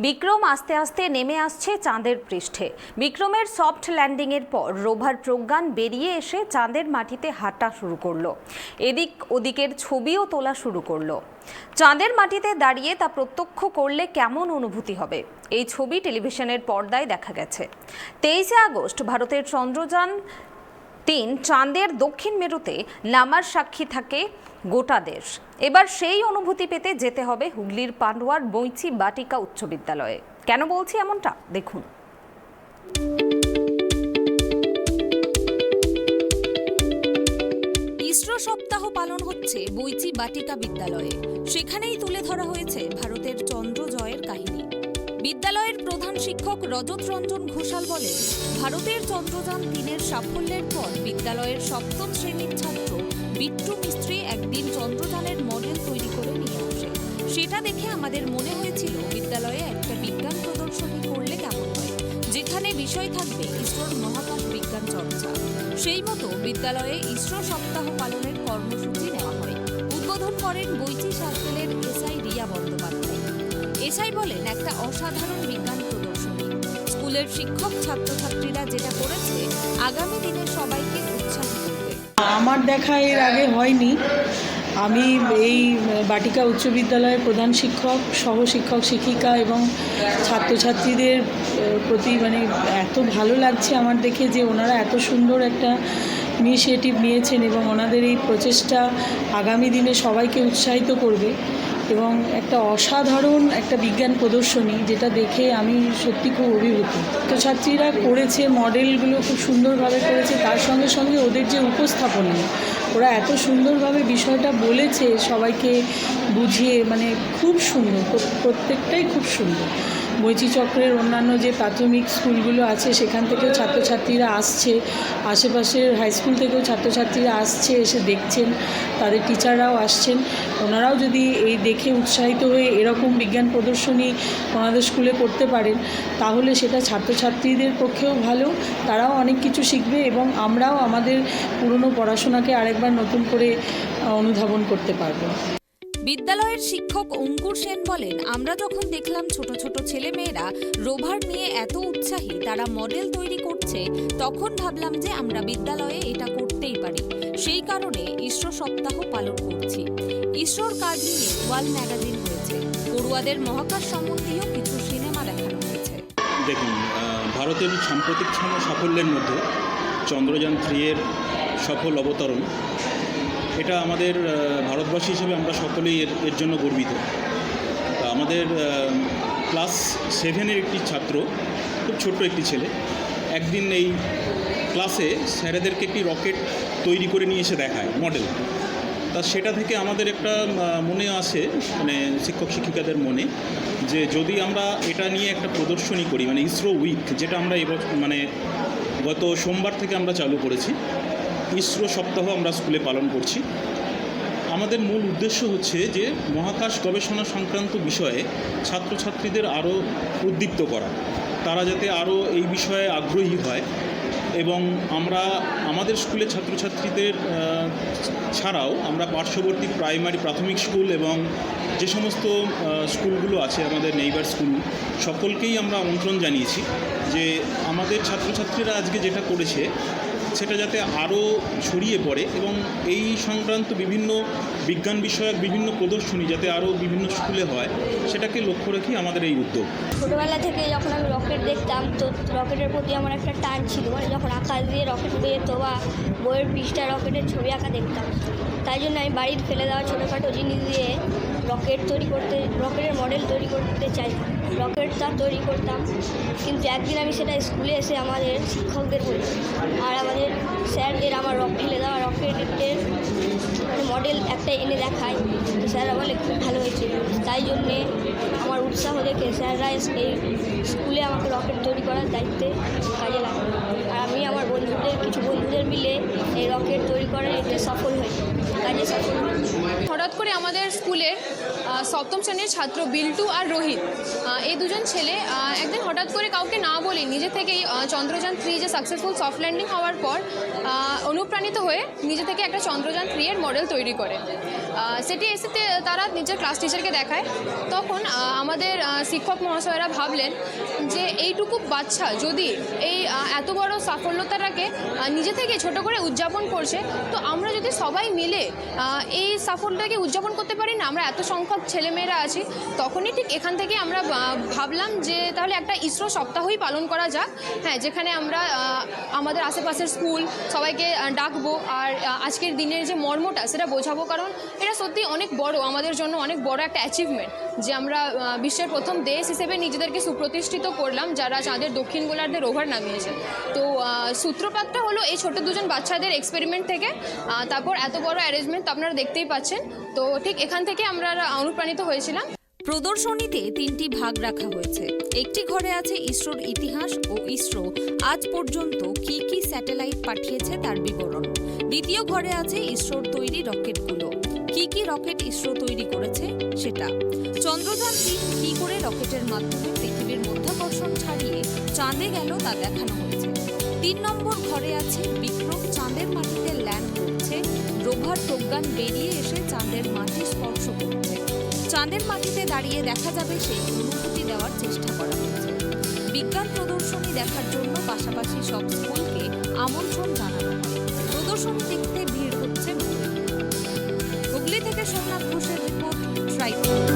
বিক্রম আস্তে আস্তে নেমে আসছে চাঁদের পৃষ্ঠে। বিক্রমের সফট ল্যান্ডিংয়ের পর রোভার প্রজ্ঞান বেরিয়ে এসে চাঁদের মাটিতে হাঁটা শুরু করলো। এদিক ওদিকের ছবিও তোলা শুরু করলো। চাঁদের মাটিতে দাঁড়িয়ে তা প্রত্যক্ষ করলে কেমন অনুভূতি হবে, এই ছবি টেলিভিশনের পর্দায় দেখা গেছে। 23শে আগস্ট ভারতের চন্দ্রযান-3 চাঁদের দক্ষিণ মেরুতে নামার সাক্ষী থাকে গোটা দেশ। এবার সেই অনুভূতি পেতে যেতে হবে হুগলির পান্ডুয়ার বৈচি বাটিকা উচ্চ বিদ্যালয়ে। কেন বলছি এমনটা দেখুন। ইসরো সপ্তাহ পালন হচ্ছে বৈচি বাটিকা বিদ্যালয়ে। সেখানেই তুলে ধরা হয়েছে ভারতের চন্দ্র জয়ের কাহিনী। বিদ্যালয়ের প্রধান শিক্ষক রজত রঞ্জন ঘোষাল বলেন, ভারতের চন্দ্রযান-3 সাফল্যের পর বিদ্যালয়ের সপ্তম শ্রেণীর ছাত্র বিট্টু মিস্ত্রি একদিন চন্দ্রযানের মডেল তৈরি করে নিয়ে আসে। সেটা দেখে আমাদের মনে হয়েছিল বিদ্যালয়ে একটা বিজ্ঞান প্রদর্শনী করলে কেমন হয়, যেখানে বিষয় থাকবে ইসরোর মহাকাশ বিজ্ঞান চর্চা। সেই মতো বিদ্যালয়ে ইসরো সপ্তাহ পালনের কর্মসূচি নেওয়া হয়। উদ্বোধন করেন বৈচি সার্কেলের এসআই রিয়া বন্দ্যোপাধ্যায়। এসআই বলেন, একটা অসাধারণ বিজ্ঞান প্রদর্শনী। স্কুলের শিক্ষক ছাত্রছাত্রীরা যেটা করেছে আগামী দিনে সবাইকে উৎসাহিত করবে। আমার দেখা এর আগে হয়নি। আমি এই বাটিকা উচ্চ বিদ্যালয়ের প্রধান শিক্ষক, সহ শিক্ষক শিক্ষিকা এবং ছাত্রছাত্রীদের প্রতি এত ভালো লাগছে আমার দেখে যে ওনারা এত সুন্দর একটা ইনিশিয়েটিভ নিয়েছেন এবং ওনাদের এই প্রচেষ্টা আগামী দিনে সবাইকে উৎসাহিত করবে এবং একটা অসাধারণ একটা বিজ্ঞান প্রদর্শনী, যেটা দেখে আমি সত্যি খুব অভিভূত। ছাত্রছাত্রীরা করেছে, মডেলগুলো খুব সুন্দরভাবে করেছে, তার সঙ্গে সঙ্গে ওদের যে উপস্থাপনা, ওরা এত সুন্দরভাবে বিষয়টা বলেছে সবাইকে বুঝিয়ে, খুব সুন্দর, প্রত্যেকটাই খুব সুন্দর। বৈচি চক্রের অন্যান্য যে প্রাথমিক স্কুলগুলো আছে সেখান থেকেও ছাত্রছাত্রীরা আসছে, আশেপাশের হাই স্কুল থেকেও ছাত্রছাত্রীরা আসছে, এসে দেখছেন, তাদের টিচাররাও আসছেন। ওনারাও যদি এই দেখে উৎসাহিত হয়ে এরকম বিজ্ঞান প্রদর্শনী ওনাদের স্কুলে করতে পারেন, তাহলে সেটা ছাত্রছাত্রীদের পক্ষেও ভালো, তারাও অনেক কিছু শিখবে এবং আমরাও আমাদের পুরনো পড়াশোনাকে আরেকবার নতুন করে অনুধাবন করতে পারবো। বিদ্যালয়ের শিক্ষক অঙ্কুর সেন বলেন, আমরা যখন দেখলাম ছোট ছোট ছেলে মেয়েরা রোভার নিয়ে এত উৎসাহী, তারা মডেল তৈরি করছে, তখন ভাবলাম যে আমরা বিদ্যালয়ে এটা করতেই পারি। সেই কারণে ইসরো সপ্তাহ পালন করছি। ইসরোর কাজ নিয়ে ওয়ার্ল্ড ম্যাগাজিন হয়েছে, পড়ুয়াদের মহাকাশ সম্বন্ধীয় কিছু সিনেমা দেখানো হয়েছে। দেখুন, ভারতের সাম্প্রতিক সাফল্যের মধ্যে চন্দ্রযান-3 এর সফল অবতরণ, এটা আমাদের ভারতবাসী হিসেবে আমরা সকলেই এর জন্য গর্বিত। আমাদের ক্লাস 7-এর একটি ছাত্র, খুব ছোট্ট একটি ছেলে, একদিন এই ক্লাসে স্যারেদেরকে একটি রকেট তৈরি করে নিয়ে এসে দেখায়, মডেল। তা সেটা থেকে আমাদের একটা মনে আসে, শিক্ষক শিক্ষিকাদের মনে, যে যদি আমরা এটা নিয়ে একটা প্রদর্শনী করি, ইসরো উইক, যেটা আমরা গত সোমবার থেকে আমরা চালু করেছি, ইসরো সপ্তাহ আমরা স্কুলে পালন করছি। আমাদের মূল উদ্দেশ্য হচ্ছে যে মহাকাশ গবেষণা সংক্রান্ত বিষয়ে ছাত্রছাত্রীদের আরও উদ্দীপ্ত করা, তারা যাতে আরও এই বিষয়ে আগ্রহী হয় এবং আমরা আমাদের স্কুলে ছাত্রছাত্রীদের ছাড়াও আমরা পার্শ্ববর্তী প্রাথমিক স্কুল এবং যে সমস্ত স্কুলগুলো আছে আমাদের নেইবার স্কুল, সকলকেই আমরা আমন্ত্রণ জানিয়েছি যে আমাদের ছাত্রছাত্রীরা আজকে যেটা করেছে সেটা যাতে আরও ছড়িয়ে পড়ে এবং এই সংক্রান্ত বিভিন্ন বিজ্ঞান বিষয়ক বিভিন্ন প্রদর্শনী যাতে আরও বিভিন্ন স্কুলে হয়, সেটাকে লক্ষ্য রেখে আমাদের এই উদ্যোগ। ছোটোবেলা থেকে যখন আমি রকেট দেখতাম, তো রকেটের প্রতি আমার একটা টান ছিল। যখন আকাশ দিয়ে রকেট বেরোতো বা বইয়ের পৃষ্ঠায় রকেটের ছবি আঁকা দেখতাম, তাই জন্য আমি বাড়ির ফেলে দেওয়া ছোটোখাটো জিনিস দিয়ে রকেটের মডেল তৈরি করতে চাই, রকেটটা তৈরি করতাম। কিন্তু একদিন আমি সেটা স্কুলে এসে আমাদের শিক্ষকদের বলি আর আমাদের স্যারদের আমার ফেলে দেওয়া রকেটের মডেল একটা এনে দেখায়, তো স্যাররা বলে খুব ভালো হয়েছে। তাই জন্যে আমার উৎসাহ দেখে স্যাররা এই স্কুলে আমাকে রকেট তৈরি করার দায়িত্বে কাজে লাগে। আর আমি আমার কিছু বন্ধুদের মিলে এই রকেট তৈরি করার এতে সফল হই। কাজে সফল হই। হঠাৎ করে আমাদের স্কুলের সপ্তম শ্রেণীর ছাত্র বিল্টু আর রোহিত এই দুজন ছেলে একদিন হঠাৎ করে কাউকে না বলে নিজে থেকেই চন্দ্রযান-3 যে সাকসেসফুল সফট ল্যান্ডিং হওয়ার পর অনুপ্রাণিত হয়ে নিজে থেকে একটা চন্দ্রযান-3 এর মডেল তৈরি করে। সেটি এসে তারা নিজের ক্লাস টিচারকে দেখায়। তখন আমাদের শিক্ষক মহাশয়রা ভাবলেন যে এইটুকু বাচ্চা যদি এই এত বড় সাফল্যতাটাকে নিজে থেকে ছোট করে উদযাপন করছে, তো আমরা যদি সবাই মিলে এই সাফল্যটাকে উদযাপন করতে পারি না, আমরা এত সংখ্যক ছেলেমেয়েরা আছি, তখনই ঠিক এখান থেকে আমরা ভাবলাম যে তাহলে একটা ইসরো সপ্তাহই পালন করা যাক। হ্যাঁ, যেখানে আমরা আমাদের আশেপাশের স্কুল সবাইকে ডাকবো আর আজকের দিনের যে মর্মটা সেটা বোঝাবো, কারণ এটা সত্যি অনেক বড় আমাদের জন্য, অনেক বড় একটা অ্যাচিভমেন্ট যে আমরা বিশ্বের প্রথম দেশ হিসেবে নিজেদেরকে সুপ্রতিষ্ঠিত করলাম যারা চাঁদের দক্ষিণ গোলার্ধে রোভার নামিয়েছে। তো সূত্রপাতটা হলো এই ছোট দুজন বাচ্চাদের এক্সপেরিমেন্ট থেকে, তারপর এত বড় অ্যারেঞ্জমেন্ট তো আপনারা দেখতেই পাচ্ছেন। তো ঠিক এখান থেকে আমরা অনুপ্রাণিত হয়েছিলাম। প্রদর্শনীতে 3টি ভাগ রাখা হয়েছে। একটি ঘরে আছে ইসরোর ইতিহাস ও ইসরো আজ পর্যন্ত কি কি স্যাটেলাইট পাঠিয়েছে তার বিবরণ। দ্বিতীয় ঘরে আছে ইসরোর তৈরি রকেটগুলো, কি কি রকেট ইসরো তৈরি করেছে সেটা। চন্দ্রযান-3 কি করে রকেটের মাধ্যমে পৃথিবীর মধ্যাকর্ষণ ছাড়িয়ে চাঁদে গেল তা দেখানো হয়েছে। 3 নম্বর ঘরে আছে বিক্রম চাঁদের মাটিতে ল্যান্ড করছে, রোভার প্রজ্ঞান বেরিয়ে এসে চাঁদের মাটি স্পর্শ করছে। চাঁদের মাটিতে দাঁড়িয়ে দেখা যাবে সেই অনুভূতি দেওয়ার চেষ্টা করা হয়েছে। বিজ্ঞান প্রদর্শনী দেখার জন্য পাশাপাশি সব স্কুলকে আমন্ত্রণ জানানো হয়। প্রদর্শনী দেখতে ভিড় হচ্ছে। হুগলি থেকে সোমনাথ ঘোষের রিপোর্ট, ট্রাইবুন।